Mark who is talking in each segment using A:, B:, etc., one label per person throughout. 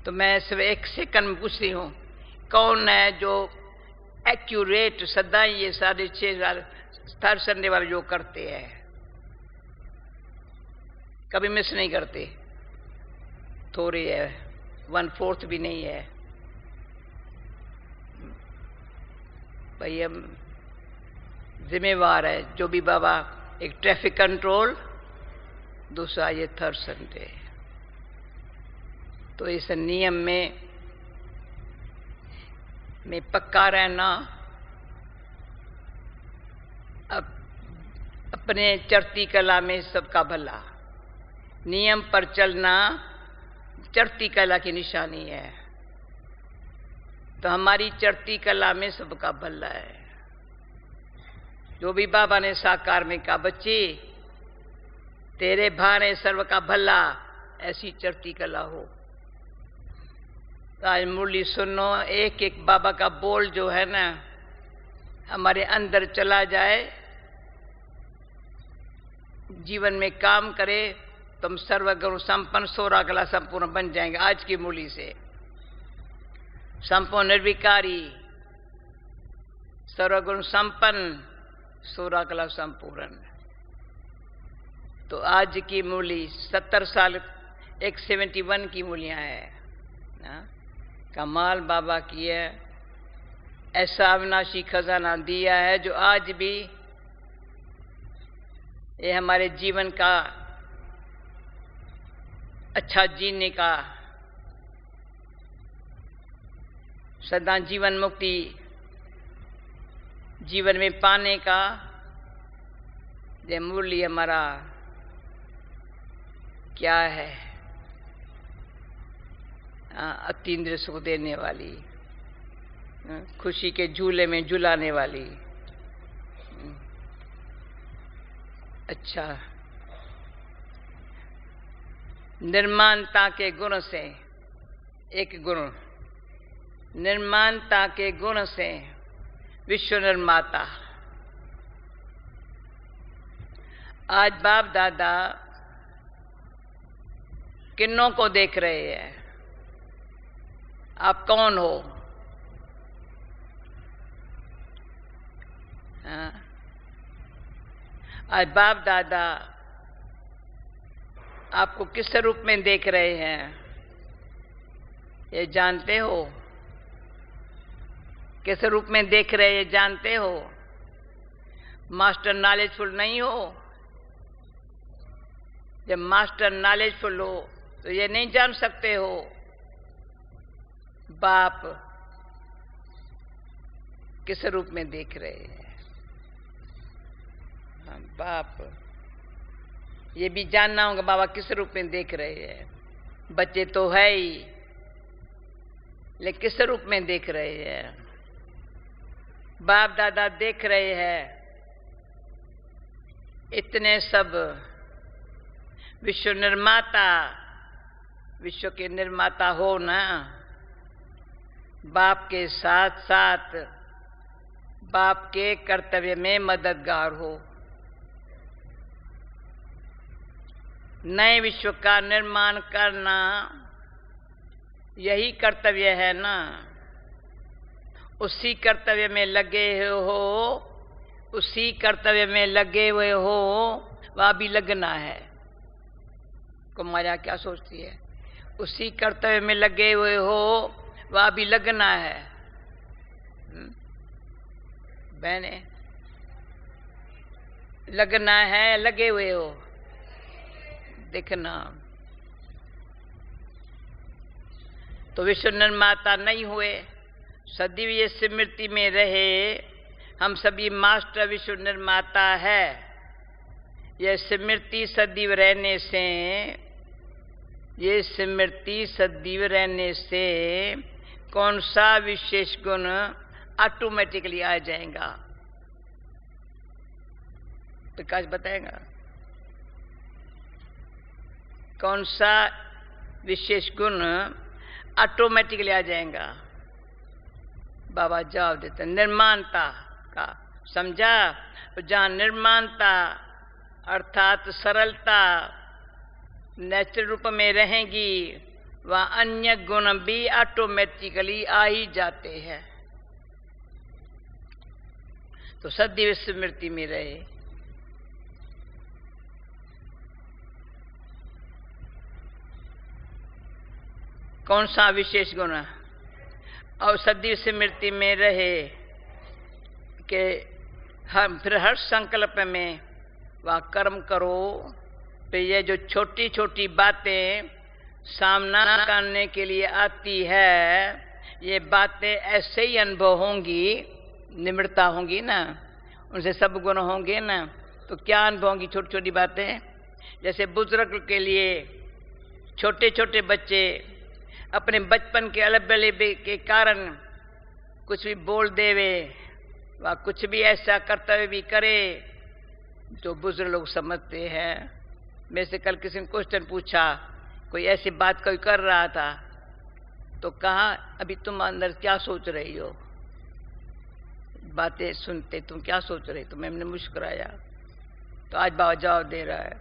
A: तो मैं सिर्फ एक सेकंड में पूछ रही हूँ, कौन है जो एक्यूरेट सदा ये 6.5 थर्ड संडे वाले जो करते हैं, कभी मिस नहीं करते? थोड़ी है, 1/4 भी नहीं है भाई। हम जिम्मेवार है जो भी बाबा, एक ट्रैफिक कंट्रोल, दूसरा ये थर्ड संडे। तो इस नियम में पक्का रहना, अपने चढ़ती कला में सबका भला, नियम पर चलना चढ़ती कला की निशानी है। तो हमारी चढ़ती कला में सबका भला है। जो भी बाबा ने साकार में कहा, बच्ची तेरे भाने सर्व का भला, ऐसी चढ़ती कला हो। तो आज मुरली सुनो, एक एक बाबा का बोल जो है ना हमारे अंदर चला जाए, जीवन में काम करे, तुम सर्वगुण संपन्न 16 कला संपूर्ण बन जाएंगे। आज की मुरली से संपूर्ण निर्विकारी, सर्वगुण संपन्न, 16 कला संपूर्ण। तो आज की मुरली 70 साल, 171 की मूलियां है ना? कमाल बाबा की है। ऐसा अविनाशी खजाना दिया है जो आज भी ये हमारे जीवन का अच्छा जीने का, सदा जीवन मुक्ति जीवन में पाने का ये मुरली हमारा क्या है, अतीन्द्रिय सुख देने वाली, खुशी के झूले में झुलाने वाली। अच्छा, निर्माणता के गुण से, एक गुण निर्माणता के गुण से विश्व निर्माता। आज बाप दादा किन्नों को देख रहे हैं? आप कौन हो? आज बाप दादा आपको किस रूप में देख रहे हैं, ये जानते हो? किस रूप में देख रहे हैं जानते हो? मास्टर नॉलेजफुल नहीं हो? जब मास्टर नॉलेजफुल हो तो ये नहीं जान सकते हो बाप किस रूप में देख रहे हैं। बाप ये भी जानना होगा बाबा किस रूप में देख रहे हैं। बच्चे तो है ही, लेकिन किस रूप में देख रहे हैं? बाप दादा देख रहे हैं इतने सब विश्व निर्माता, विश्व के निर्माता हो ना, बाप के साथ साथ बाप के कर्तव्य में मददगार हो। नए विश्व का निर्माण करना यही कर्तव्य है ना। उसी कर्तव्य में लगे हो, उसी कर्तव्य में लगे हुए हो, वहां भी लगना है। को माया क्या सोचती है? उसी कर्तव्य में लगे हुए हो, वहां भी लगना है। बहने लगना है, लगे हुए हो, देखना। तो विश्व निर्माता नहीं हुए, सदैव ये स्मृति में रहे, हम सभी मास्टर विश्व निर्माता है। यह स्मृति सदैव रहने से, ये स्मृति सदैव रहने से कौन सा विशेष गुण ऑटोमेटिकली आ जाएगा? प्रकाश बताएगा कौन सा विशेष गुण ऑटोमेटिकली आ जाएगा? बाबा जवाब देते, निर्माणता का। समझा? जहाँ निर्माणता अर्थात सरलता नेचुरल रूप में रहेगी, वह अन्य गुण भी ऑटोमेटिकली आ ही जाते हैं। तो सदैव स्मृति में रहे। कौन सा विशेष गुण? और सदैव स्मृति में रहे कि फिर हर संकल्प में वह कर्म करो। तो ये जो छोटी छोटी बातें सामना करने के लिए आती है, ये बातें ऐसे ही अनुभव होंगी, निम्रता होंगी ना, उनसे सब गुण होंगे ना, तो क्या अनुभव होंगी? छोटी छोटी बातें। जैसे बुजुर्ग के लिए छोटे छोटे बच्चे अपने बचपन के अलबले के कारण कुछ भी बोल देवे, वह कुछ भी ऐसा कर्तव्य भी करे जो बुजुर्ग लोग समझते हैं। मेरे से कल किसी ने क्वेश्चन पूछा, कोई ऐसी बात कोई कर रहा था, तो कहा अभी तुम अंदर क्या सोच रही हो? बातें सुनते तुम क्या सोच रहे? तो मैंने मुस्कुराया। तो आज बाबा जवाब दे रहा है।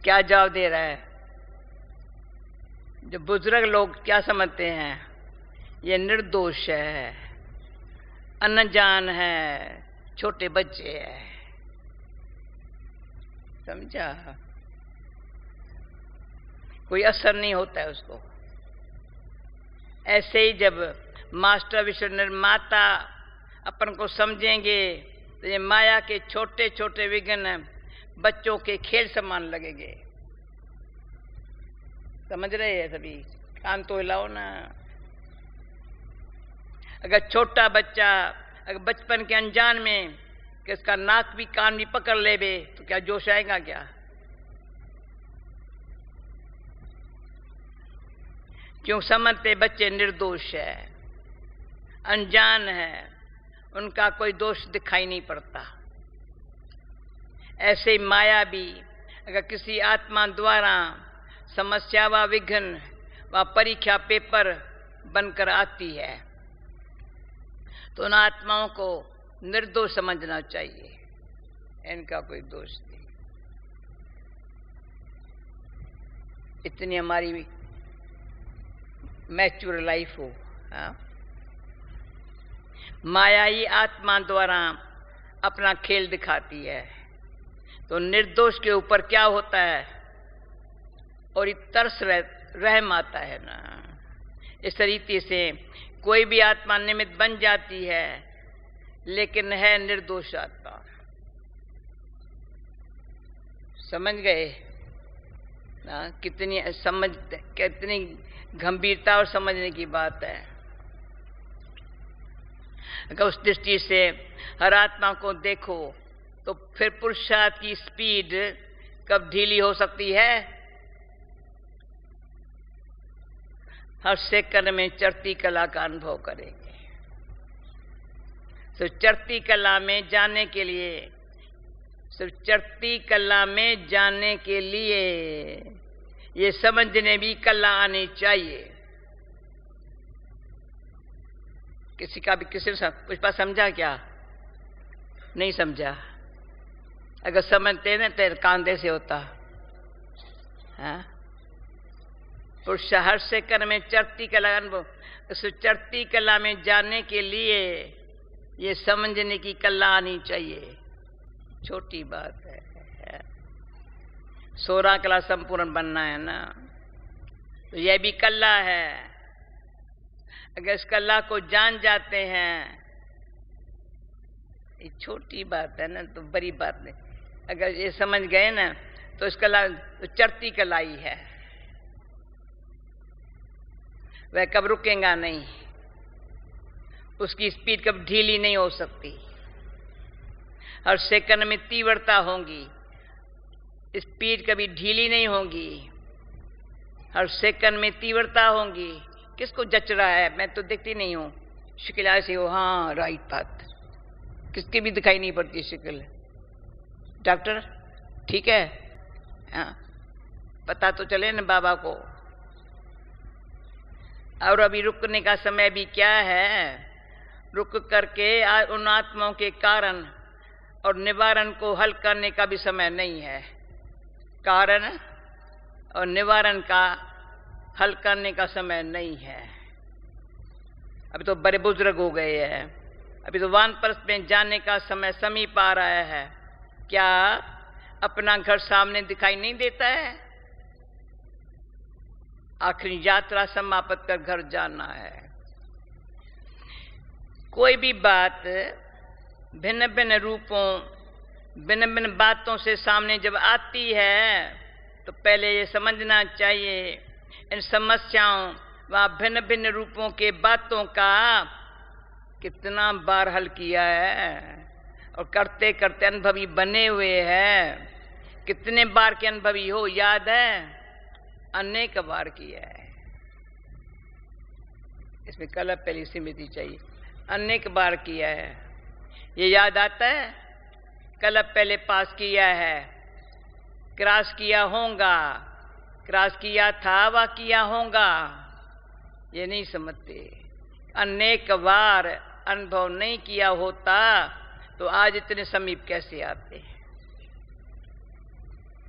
A: क्या जवाब दे रहा है? जो बुजुर्ग लोग क्या समझते हैं, ये निर्दोष है, अनजान है, छोटे बच्चे हैं। समझा? कोई असर नहीं होता है उसको। ऐसे ही जब मास्टर विश्व निर्माता अपन को समझेंगे तो ये माया के छोटे छोटे विघ्न बच्चों के खेल समान लगेंगे। समझ रहे हैं सभी? कान तो हिलाओ ना। अगर छोटा बच्चा अगर बचपन के अनजान में कि इसका नाक भी कान भी पकड़ लेवे तो क्या जोश आएगा क्या? क्यों? समझते बच्चे निर्दोष है, अनजान है, उनका कोई दोष दिखाई नहीं पड़ता। ऐसे ही माया भी अगर किसी आत्मा द्वारा समस्या व विघ्न व परीक्षा पेपर बनकर आती है तो उन आत्माओं को निर्दोष समझना चाहिए, इनका कोई दोष नहीं। इतनी हमारी मैच्योर लाइफ हो। हाँ? माया ही आत्मा द्वारा अपना खेल दिखाती है। तो निर्दोष के ऊपर क्या होता है? और ये तरस रहम आता है ना। इस रीति से कोई भी आत्मा निमित्त बन जाती है लेकिन है निर्दोष आत्मा। समझ गए ना? कितनी गंभीरता और समझने की बात है। अगर उस दृष्टि से हर आत्मा को देखो तो फिर पुरुषार्थ की स्पीड कब ढीली हो सकती है? हर सेकंड में चढ़ती कला का अनुभव करेंगे। तो चढ़ती कला में जाने के लिए, सिर्फ चढ़ती कला में जाने के लिए ये समझने भी कला आनी चाहिए। किसी का भी किसी कुछ बात समझा क्या? नहीं समझा। अगर समझते ना तेरे कांधे से होता। हाँ? पुरुष हर सेकंड में चढ़ती कला अनुभव, उस चढ़ती कला में जाने के लिए ये समझने की कला आनी चाहिए। छोटी बात है। 16 कला संपूर्ण बनना है ना, तो यह भी कला है। अगर इस कला को जान जाते हैं, ये छोटी बात है ना, तो बड़ी बात नहीं। अगर ये समझ गए ना तो इस कला तो चढ़ती कला ही है, वह कब रुकेगा नहीं, उसकी स्पीड कब ढीली नहीं हो सकती। हर सेकंड में तीव्रता होगी, स्पीड कभी ढीली नहीं होगी। हर सेकंड में तीव्रता होगी। किसको जच रहा है? मैं तो देखती नहीं हूँ, शक्ल ऐसी हो। हाँ, राइट बात, किसकी भी दिखाई नहीं पड़ती शक्ल। डॉक्टर ठीक है? हाँ, पता तो चले ना बाबा को। और अभी रुकने का समय भी क्या है? रुक करके उन आत्माओं के कारण और निवारण को हल करने का भी समय नहीं है। कारण और निवारण का हल करने का समय नहीं है। अभी तो बड़े बुजुर्ग हो गए हैं, अभी तो वानप्रस्थ में जाने का समय समीप आ रहा है। क्या अपना घर सामने दिखाई नहीं देता है? आखिरी यात्रा समाप्त कर घर जाना है। कोई भी बात भिन्न भिन्न रूपों, भिन्न भिन्न बातों से सामने जब आती है तो पहले ये समझना चाहिए इन समस्याओं व भिन्न भिन्न रूपों के बातों का कितना बार हल किया है और करते करते अनुभवी बने हुए हैं। कितने बार के अनुभवी हो याद है? अनेक बार किया है। इसमें कल पहली स्मृति चाहिए। अनेक बार किया है, ये याद आता है? कल पहले पास किया है, क्रॉस किया होगा, क्रॉस किया था व किया होगा, ये नहीं समझते। अनेक बार अनुभव नहीं किया होता तो आज इतने समीप कैसे आते?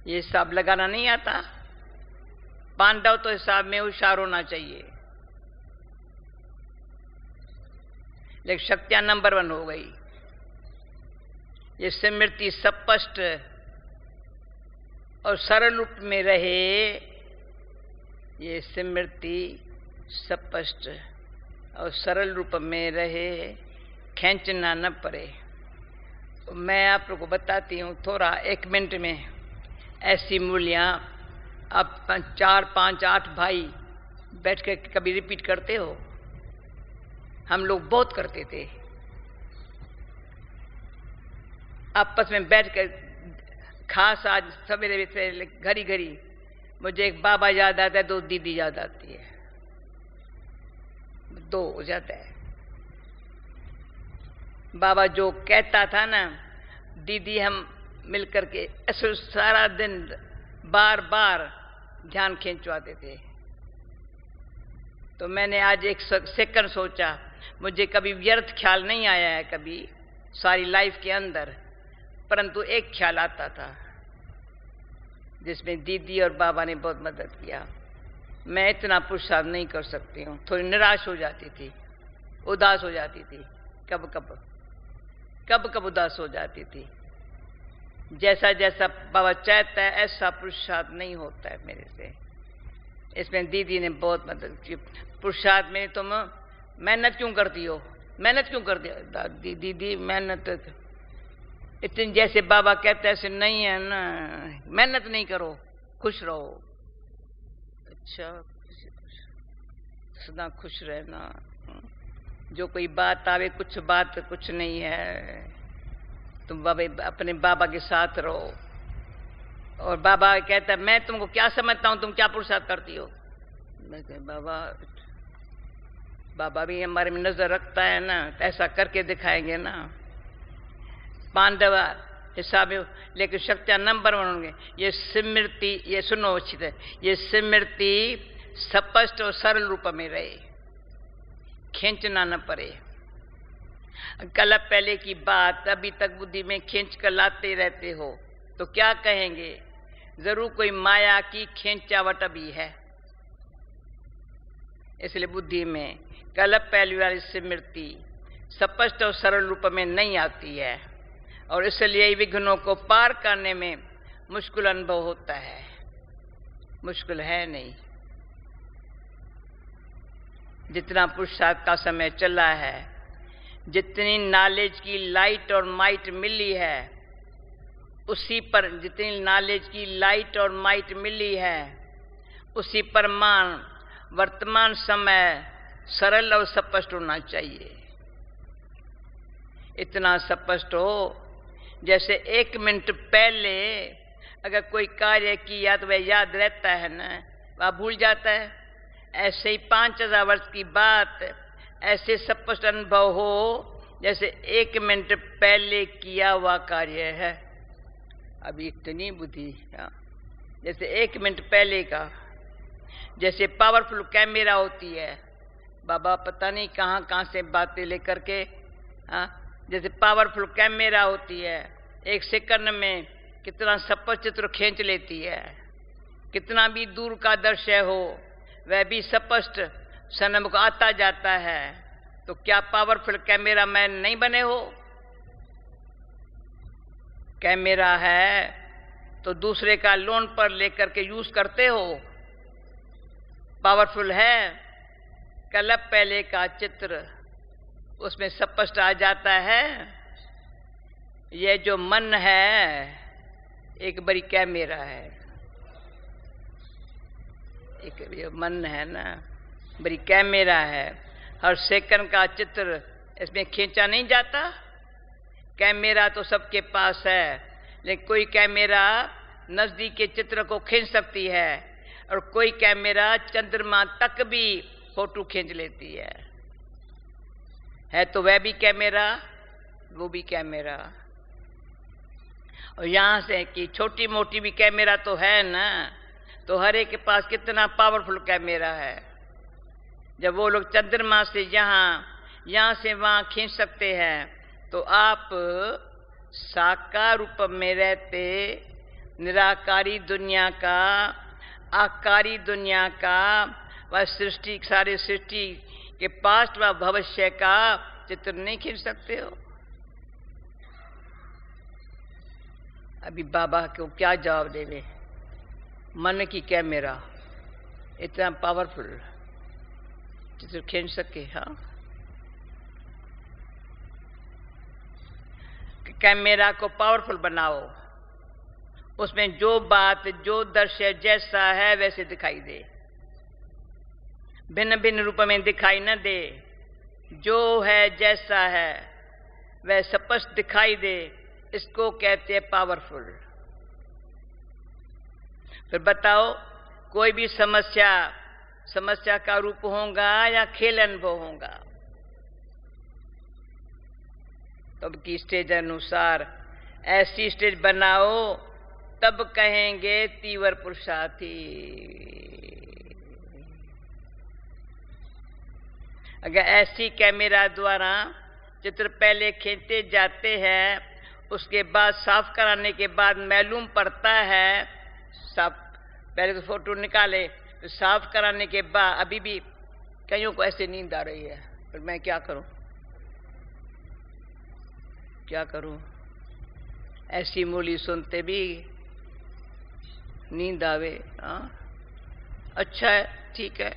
A: ये हिसाब लगाना नहीं आता। पांडव तो हिसाब में होशियार होना चाहिए, लेकिन शक्तियां नंबर 1 हो गई। ये स्मृति स्पष्ट और सरल रूप में रहे, ये स्मृति स्पष्ट और सरल रूप में रहे, खींचना न पड़े। तो मैं आप लोगों को बताती हूँ थोड़ा 1 मिनट में। ऐसी मूल्यां आप 4, 5, 8 भाई बैठ कर कभी रिपीट करते हो? हम लोग बहुत करते थे। आपस में बैठ कर, खास आज सवेरे से घड़ी घड़ी मुझे एक बाबा याद आता है, 2 दीदी याद आती है, 2 हो जाता है। बाबा जो कहता था ना, दीदी हम मिलकर के ऐसे सारा दिन बार बार ध्यान खींचवाते थे। तो मैंने आज 1 सेकंड सोचा, मुझे कभी व्यर्थ ख्याल नहीं आया है कभी सारी लाइफ के अंदर, परंतु एक ख्याल आता था जिसमें दीदी और बाबा ने बहुत मदद किया। मैं इतना पुरुषार्थ नहीं कर सकती हूँ। थोड़ी निराश हो जाती थी, उदास हो जाती थी, कब कब उदास हो जाती थी। जैसा जैसा बाबा चाहता है ऐसा पुरुषार्थ नहीं होता है मेरे से। इसमें दीदी ने बहुत मदद की। पुरुषार्थ में तुम मेहनत क्यों करती हो? मेहनत क्यों करती हो? दीदी मेहनत इतनी, जैसे बाबा कहते हैं ऐसे नहीं है ना, मेहनत नहीं करो, खुश रहो। अच्छा, सदा खुश रहना। जो कोई बात आवे, कुछ बात कुछ नहीं है, तुम अपने बाबा के साथ रहो। और बाबा कहता है मैं तुमको क्या समझता हूँ, तुम क्या पुरुषार्थ करती हो? मैं कह बाबा भी हमारे में नजर रखता है ना, तो ऐसा करके दिखाएंगे ना। पांडव हिसाब, लेकिन शक्तियां नंबर 1 होंगे। ये स्मृति, ये सुनो अच्छी तरह, ये स्मृति स्पष्ट और सरल रूप में रहे, खींचना न पड़े। कल पहले की बात अभी तक बुद्धि में खींच कर लाते रहते हो तो क्या कहेंगे? जरूर कोई माया की खींचावट भी है। इसलिए बुद्धि में कल पहली वाली स्मृति स्पष्ट और सरल रूप में नहीं आती है, और इसलिए विघ्नों को पार करने में मुश्किल अनुभव होता है। मुश्किल है नहीं। जितना पुरुषार्थ का समय चला है, जितनी नॉलेज की लाइट और माइट मिली है, उसी पर जितनी नॉलेज की लाइट और माइट मिली है, उसी प्रमाण वर्तमान समय सरल और स्पष्ट होना चाहिए। इतना स्पष्ट हो जैसे 1 मिनट पहले अगर कोई कार्य किया तो वह याद रहता है ना, वह भूल जाता है। ऐसे ही 5000 वर्ष की बात ऐसे स्पष्ट अनुभव हो जैसे 1 मिनट पहले किया हुआ कार्य है। अभी इतनी बुद्धि, जैसे 1 मिनट पहले का, जैसे पावरफुल कैमरा होती है। बाबा पता नहीं कहाँ कहाँ से बातें लेकर के, जैसे पावरफुल कैमरा होती है, 1 सेकंड में कितना स्पष्ट चित्र खींच लेती है। कितना भी दूर का दृश्य हो वह भी स्पष्ट सन्मुख आता जाता है। तो क्या पावरफुल कैमरा मैन नहीं बने हो? कैमरा है तो दूसरे का लोन पर लेकर के यूज करते हो। पावरफुल है, कल पहले का चित्र उसमें स्पष्ट आ जाता है। यह जो मन है एक बड़ी कैमरा है। एक ये मन है ना, बड़ी कैमरा है। हर सेकंड का चित्र इसमें खींचा नहीं जाता। कैमरा तो सबके पास है, लेकिन कोई कैमरा नजदीक के चित्र को खींच सकती है और कोई कैमरा चंद्रमा तक भी फोटो खींच लेती है तो वह भी कैमरा, वो भी कैमरा। और यहां से कि छोटी मोटी भी कैमरा तो है ना, तो हर एक के पास कितना पावरफुल कैमरा है। जब वो लोग चंद्रमा से यहां से वहां खींच सकते हैं, तो आप साकार रूप में रहते निराकारी दुनिया का, आकारी दुनिया का व सृष्टि, सारी सृष्टि के पास्ट व भविष्य का चित्र नहीं खींच सकते हो। अभी बाबा को क्या जवाब देवे? मन की कैमरा इतना पावरफुल चित्र खींच सके। हाँ, कैमरा को पावरफुल बनाओ, उसमें जो बात, जो दृश्य जैसा है वैसे दिखाई दे, भिन्न भिन्न रूप में दिखाई न दे। जो है जैसा है वह स्पष्ट दिखाई दे, इसको कहते हैं पावरफुल। फिर बताओ, कोई भी समस्या का रूप होगा या खेल अनुभव होगा? तब की स्टेज अनुसार ऐसी स्टेज बनाओ, तब कहेंगे तीव्र पुरुषार्थी। अगर ऐसी कैमरा द्वारा चित्र पहले खींचते जाते हैं, उसके बाद साफ कराने के बाद मालूम पड़ता है, साफ पहले तो फोटो निकाले, तो साफ कराने के बाद अभी भी कईयों को ऐसे नींद आ रही है, फिर मैं क्या करूं? क्या करूं? ऐसी मूली सुनते भी नींद आवे। हाँ, अच्छा है, ठीक है।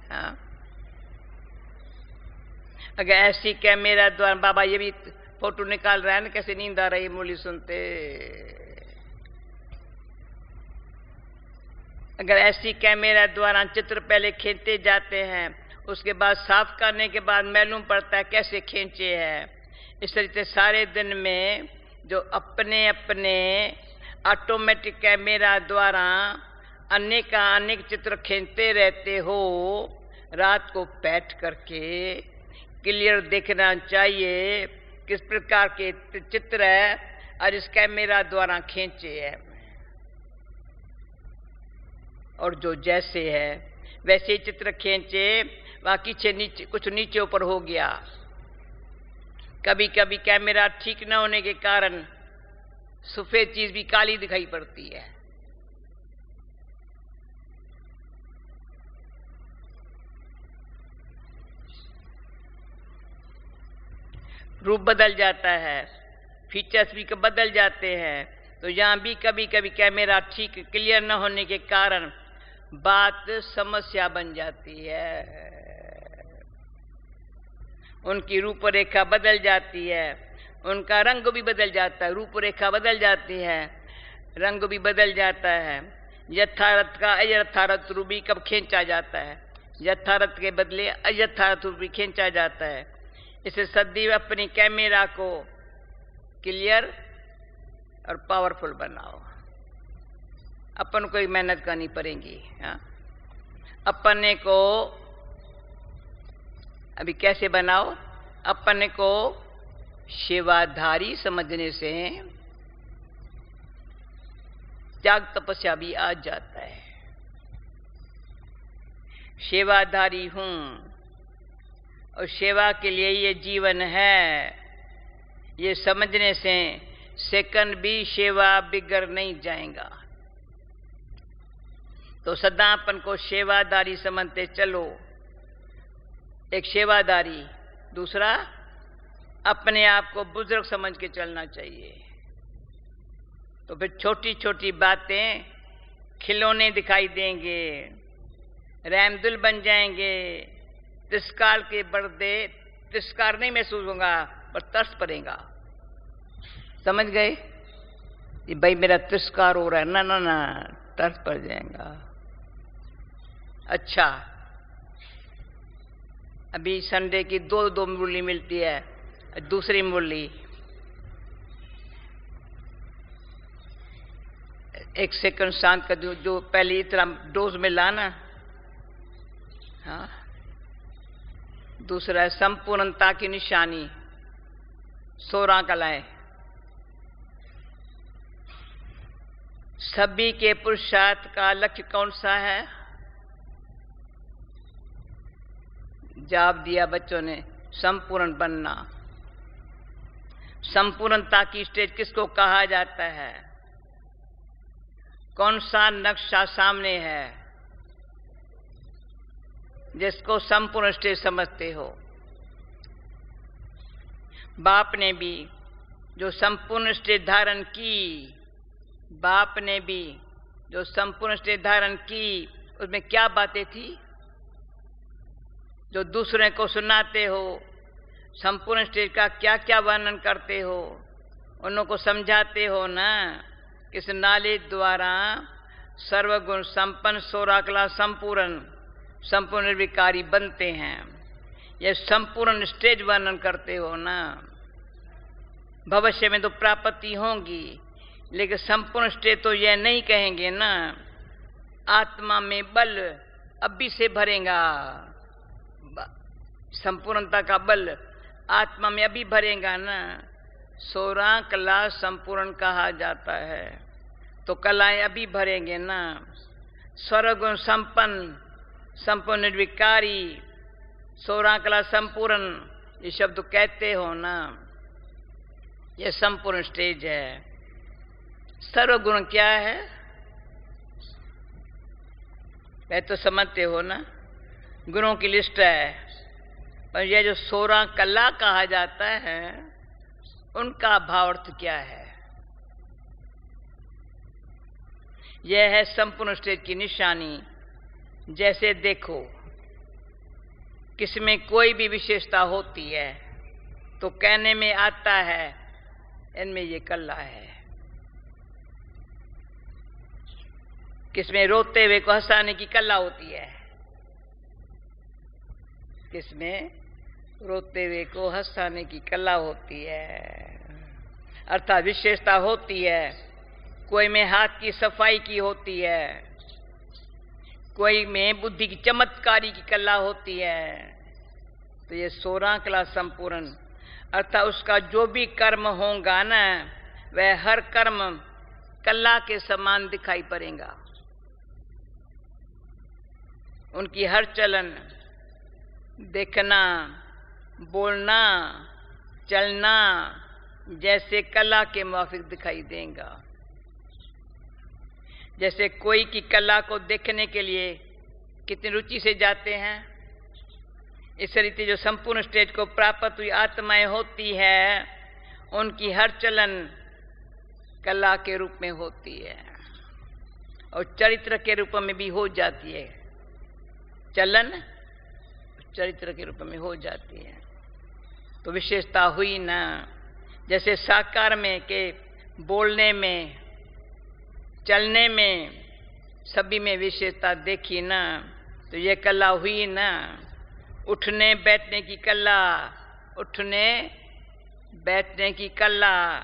A: हाँ, अगर ऐसी कैमरा द्वारा बाबा ये भी फोटो निकाल रहा है ना, कैसे नींद आ रही है मूली सुनते। अगर ऐसी कैमरा द्वारा चित्र पहले खींचते जाते हैं, उसके बाद साफ करने के बाद मालूम पड़ता है कैसे खींचे हैं। इस तरीके से सारे दिन में जो अपने अपने ऑटोमेटिक कैमरा द्वारा अनेक चित्र खींचते रहते हो, रात को बैठ करके क्लियर देखना चाहिए किस प्रकार के चित्र है और इस कैमरा द्वारा खींचे हैं, और जो जैसे है वैसे ही चित्र खींचे। बाकी कुछ नीचे ऊपर हो गया। कभी कभी कैमरा ठीक न होने के कारण सफेद चीज भी काली दिखाई पड़ती है। रूप बदल जाता है, फीचर्स भी बदल जाते हैं। तो यहां भी कभी कभी कैमरा ठीक क्लियर न होने के कारण बात समस्या बन जाती है। उनकी रूपरेखा बदल जाती है, उनका रंग भी बदल जाता है। रूपरेखा बदल जाती है, रंग भी बदल जाता है। यथार्थ का अयथार्थ रूप भी कब खींचा जाता है, यथार्थ के बदले अयथार्थ रूप भी खींचा जाता है। इसे सदैव अपनी कैमरा को क्लियर और पावरफुल बनाओ। अपन को ही मेहनत करनी पड़ेगी। हाँ, अपने को अभी कैसे बनाओ? अपने को सेवाधारी समझने से त्याग तपस्या भी आ जाता है। सेवाधारी हूं और सेवा के लिए ये जीवन है, ये समझने से सेकंड भी सेवा बिगड़ नहीं जाएगा। तो सदा अपन को सेवादारी समझते चलो। एक सेवादारी, दूसरा अपने आप को बुजुर्ग समझ के चलना चाहिए। तो फिर छोटी छोटी बातें खिलौने दिखाई देंगे, रहमदिल बन जाएंगे। तिरस्कार के बढ़ते तिरस्कार नहीं महसूस होगा पर तरस पड़ेगा। समझ गए? ये भाई मेरा तिरस्कार हो रहा है, ना ना ना, तरस पड़ जाएगा। अच्छा, अभी संडे की दो मुरली मिलती है, दूसरी मुरली एक सेकंड शांत कर दो। जो पहले इतना डोज मिला ना, हाँ, दूसरा है संपूर्णता की निशानी, 16 कलाएं। सभी के पुरुषार्थ का लक्ष्य कौन सा है? जवाब दिया बच्चों ने, संपूर्ण बनना। संपूर्णता की स्टेज किसको कहा जाता है? कौन सा नक्शा सामने है जिसको संपूर्ण स्टेज समझते हो? बाप ने भी जो संपूर्ण स्टेज धारण की, बाप ने भी जो संपूर्ण स्टेज धारण की, उसमें क्या बातें थी जो दूसरे को सुनाते हो? संपूर्ण स्टेज का क्या क्या वर्णन करते हो? उन को समझाते हो ना। किस नाले द्वारा सर्वगुण संपन्न 16 कला संपूर्ण संपूर्ण निर्विकारी बनते हैं, यह संपूर्ण स्टेज वर्णन करते हो ना। भविष्य में तो प्राप्ति होंगी, लेकिन संपूर्ण स्टेज तो यह नहीं कहेंगे ना। आत्मा में बल अभी से भरेगा, संपूर्णता का बल आत्मा में अभी भरेगा ना। 16 कला संपूर्ण कहा जाता है, तो कलाएं अभी भरेंगे ना। सर्वगुण संपन्न संपूर्ण निर्विकारी 16 कला संपूर्ण, ये शब्द कहते हो ना। ये संपूर्ण स्टेज है। सर्वगुण क्या है? वह तो समझते हो ना, गुणों की लिस्ट है। पर यह जो 16 कला कहा जाता है, उनका भावार्थ क्या है? यह है संपूर्ण स्टेज की निशानी। जैसे देखो, किसमें कोई भी विशेषता होती है तो कहने में आता है इनमें ये कला है। किसमें रोते हुए को हंसाने की कला होती है, किसमें रोते हुए को हंसाने की कला होती है, अर्थात विशेषता होती है। कोई में हाथ की सफाई की होती है, कोई में बुद्धि की चमत्कारी की कला होती है। तो ये 16 कला संपूर्ण, अर्थात उसका जो भी कर्म होगा ना, वह हर कर्म कला के समान दिखाई पड़ेगा। उनकी हर चलन, देखना, बोलना, चलना जैसे कला के मुआफिक दिखाई देगा। जैसे कोई की कला को देखने के लिए कितनी रुचि से जाते हैं, इस रीति जो संपूर्ण स्टेज को प्राप्त हुई आत्माएं होती है, उनकी हर चलन कला के रूप में होती है और चरित्र के रूप में भी हो जाती है। चलन चरित्र के रूप में हो जाती है। तो विशेषता हुई ना। जैसे साकार में के बोलने में, चलने में, सभी में विशेषता देखी ना, तो ये कला हुई ना। उठने बैठने की कला, उठने बैठने की कला,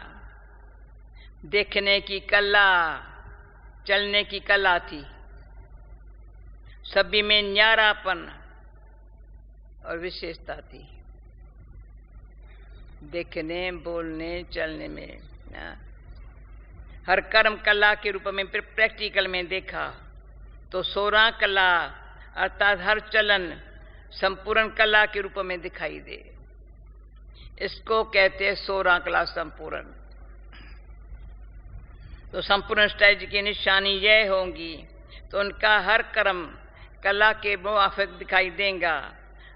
A: देखने की कला, चलने की कला थी। सभी में न्यारापन और विशेषता थी, देखने, बोलने, चलने में ना। हर कर्म कला के रूप में प्रैक्टिकल में देखा तो 16 कला अर्थात हर चलन संपूर्ण कला के रूप में दिखाई दे। इसको कहते हैं 16 कला संपूर्ण। तो संपूर्ण स्टेज की निशानी यह होंगी, तो उनका हर कर्म कला के मुआफिक दिखाई देगा,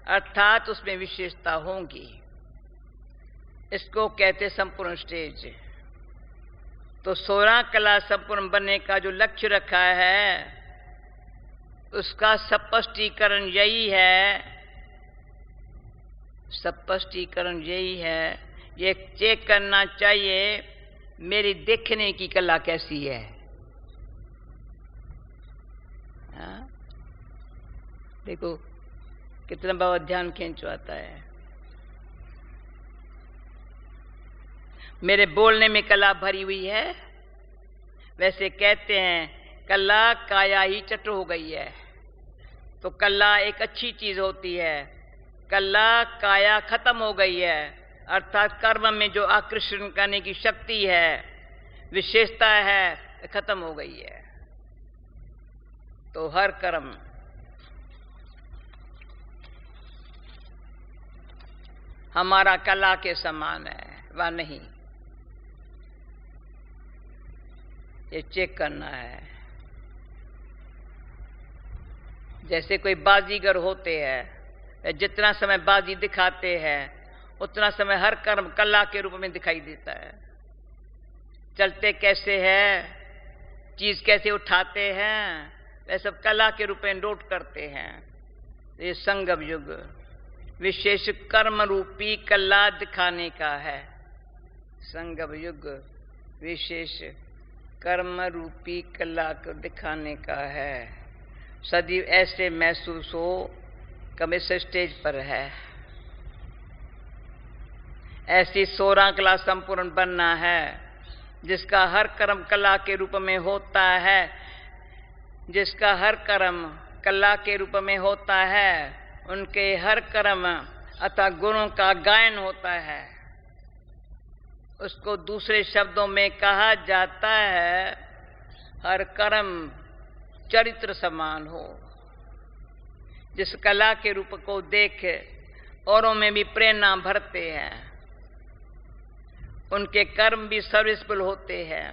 A: अर्थात उसमें विशेषता होंगी। इसको कहते संपूर्ण स्टेज। तो 16 कला संपूर्ण बनने का जो लक्ष्य रखा है, उसका स्पष्टीकरण यही है, स्पष्टीकरण यही है, ये चेक करना चाहिए मेरी देखने की कला कैसी है। देखो कितना बाबा ध्यान खींचवाता है। मेरे बोलने में कला भरी हुई है, वैसे कहते हैं कला काया ही चट हो गई है। तो कला एक अच्छी चीज होती है, कला काया खत्म हो गई है, अर्थात कर्म में जो आकर्षण करने की शक्ति है, विशेषता है, खत्म हो गई है। तो हर कर्म हमारा कला के समान है व नहीं, ये चेक करना है। जैसे कोई बाजीगर होते हैं, जितना समय बाजी दिखाते हैं उतना समय हर कर्म कला के रूप में दिखाई देता है। चलते कैसे हैं, चीज कैसे उठाते हैं, वह सब कला के रूप में नोट करते हैं। ये संगम युग विशेष कर्म रूपी कला दिखाने का है। संगम युग विशेष कर्म रूपी कला को दिखाने का है। सदैव ऐसे महसूस हो कब इस स्टेज पर है। ऐसी 16 कला संपूर्ण बनना है, जिसका हर कर्म कला के रूप में होता है, जिसका हर कर्म कला के रूप में होता है, उनके हर कर्म अतः गुणों का गायन होता है। उसको दूसरे शब्दों में कहा जाता है हर कर्म चरित्र समान हो। जिस कला के रूप को देख औरों में भी प्रेरणा भरते हैं, उनके कर्म भी सर्विसफुल होते हैं।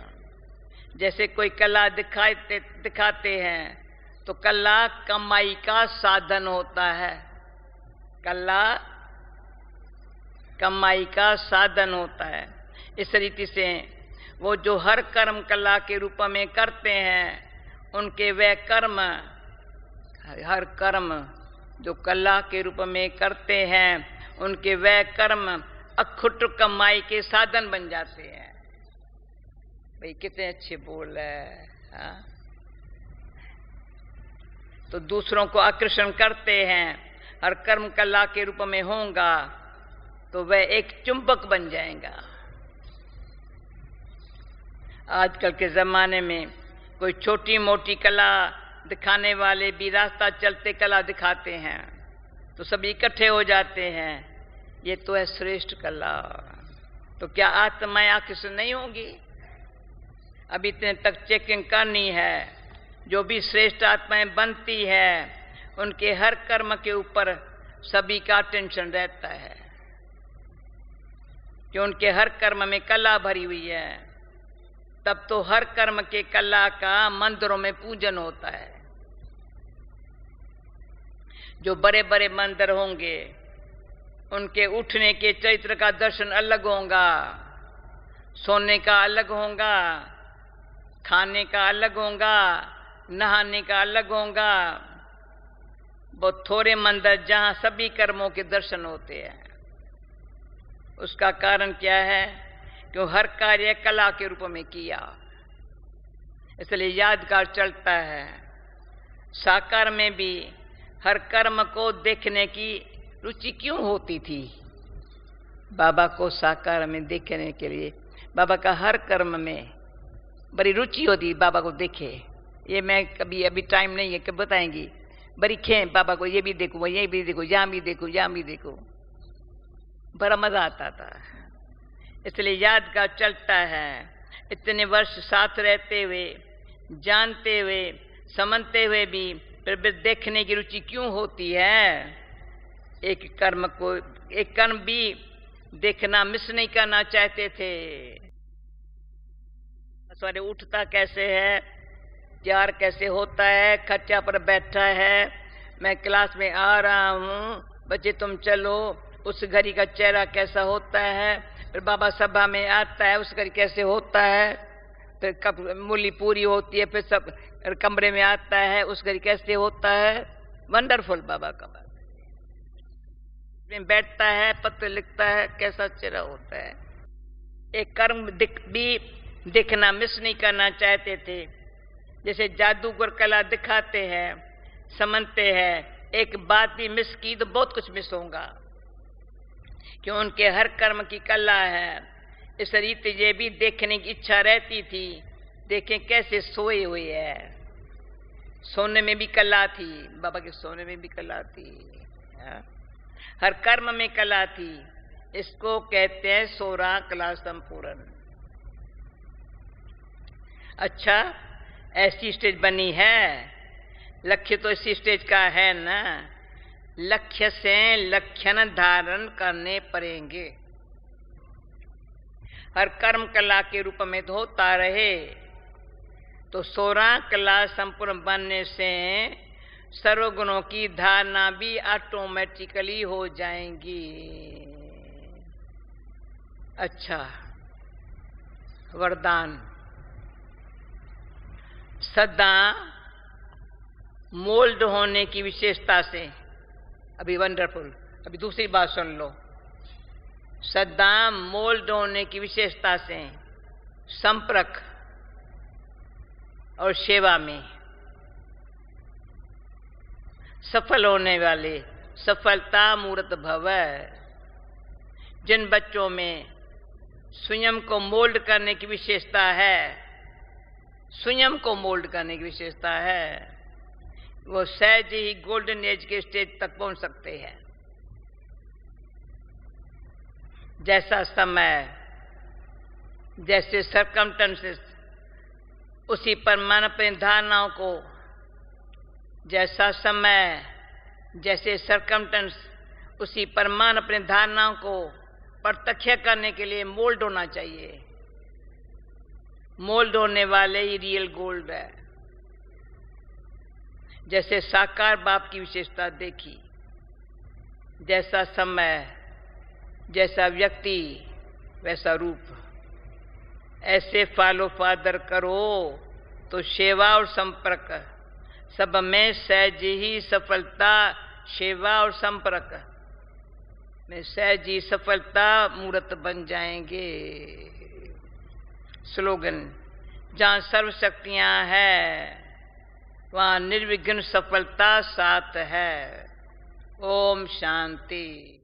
A: जैसे कोई कला दिखाते हैं तो कला कमाई का साधन होता है, कला कमाई का साधन होता है। इस रीति से वो जो हर कर्म कला के रूप में करते हैं, उनके वह कर्म, हर कर्म जो कला के रूप में करते हैं, उनके वह कर्म अखुट कमाई के साधन बन जाते हैं। भाई कितने अच्छे बोल है, हाँ? तो दूसरों को आकर्षण करते हैं, हर कर्म कला के रूप में होगा तो वह एक चुंबक बन जाएगा। आजकल के जमाने में कोई छोटी मोटी कला दिखाने वाले भी रास्ता चलते कला दिखाते हैं तो सभी इकट्ठे हो जाते हैं, ये तो है श्रेष्ठ कला। तो क्या आत्माएं आकर्षित नहीं होंगी? अभी इतने तक चेकिंग करनी है। जो भी श्रेष्ठ आत्माएं बनती है, उनके हर कर्म के ऊपर सभी का टेंशन रहता है कि उनके हर कर्म में कला भरी हुई है। तब तो हर कर्म के कला का मंदिरों में पूजन होता है। जो बड़े बड़े मंदिर होंगे, उनके उठने के चरित्र का दर्शन अलग होगा, सोने का अलग होगा, खाने का अलग होगा, नहाने का अलग होगा। बहुत थोड़े मंदिर जहां सभी कर्मों के दर्शन होते हैं। उसका कारण क्या है? क्यों हर कार्य कला के रूप में किया, इसलिए यादगार चलता है। साकार में भी हर कर्म को देखने की रुचि क्यों होती थी? बाबा को साकार में देखने के लिए बाबा का हर कर्म में बड़ी रुचि होती, बाबा को देखे। ये मैं कभी अभी टाइम नहीं है, कब बताएंगी। बड़ी खें बाबा को, ये भी देखो, ये भी देखो, यहाँ भी देखो, यहाँ भी देखो, बड़ा मजा आता था। इसलिए यादगार चलता है। इतने वर्ष साथ रहते हुए, जानते हुए, समझते हुए भी फिर भी देखने की रुचि क्यों होती है? एक कर्म भी देखना मिस नहीं करना चाहते थे। सवेरे उठता कैसे है, तैयार कैसे होता है, खच्चा पर बैठा है, मैं क्लास में आ रहा हूँ, बच्चे तुम चलो, उस घड़ी का चेहरा कैसा होता है, फिर बाबा सभा में आता है, उस घड़ी कैसे होता है, फिर कब मूली पूरी होती है, फिर सब कमरे में आता है, उस घड़ी कैसे होता है। वंडरफुल बाबा का बात में बैठता है, पत्र लिखता है, कैसा चेहरा होता है। एक कर्म भी दिखना मिस नहीं करना चाहते थे। जैसे जादूगर कला दिखाते हैं, समझते हैं, एक बात भी मिस की तो बहुत कुछ मिस होगा, क्यों उनके हर कर्म की कला है। इस रीति ये भी देखने की इच्छा रहती थी, देखें कैसे सोए हुए है। सोने में भी कला थी, बाबा के सोने में भी कला थी, हर कर्म में कला थी। इसको कहते हैं 16 कला संपूर्ण। अच्छा, ऐसी स्टेज बनी है, लक्ष्य तो इसी स्टेज का है ना। लक्ष्य से लक्षण धारण करने पड़ेंगे। हर कर्म कला के रूप में होता रहे तो 16 कला संपूर्ण बनने से सर्वगुणों की धारणा भी ऑटोमेटिकली हो जाएंगी। अच्छा, वरदान सदा मोल्ड होने की विशेषता से, अभी वंडरफुल, अभी दूसरी बात सुन लो। सदा मोल्ड होने की विशेषता से संपर्क और सेवा में सफल होने वाले सफलता मूर्त भव। जिन बच्चों में स्वयं को मोल्ड करने की विशेषता है, स्वयं को मोल्ड करने की विशेषता है, वो सहज ही गोल्डन एज के स्टेज तक पहुंच सकते हैं। जैसा समय, जैसे सरकमस्टेंसेस, उसी पर मन अपनी धारणाओं को, जैसा समय, जैसे सरकमस्टेंस, उसी पर मन अपनी धारणाओं को प्रत्यक्ष करने के लिए मोल्ड होना चाहिए। मोल्ड होने वाले ही रियल गोल्ड है। जैसे साकार बाप की विशेषता देखी, जैसा समय, जैसा व्यक्ति, वैसा रूप। ऐसे फॉलो फादर करो तो सेवा और संपर्क सब में सहज ही सफलता, सेवा और संपर्क में सहज ही सफलता मूर्त बन जाएंगे। स्लोगन, जहाँ सर्व शक्तियाँ है वहाँ निर्विघ्न सफलता साथ है। ओम शांति।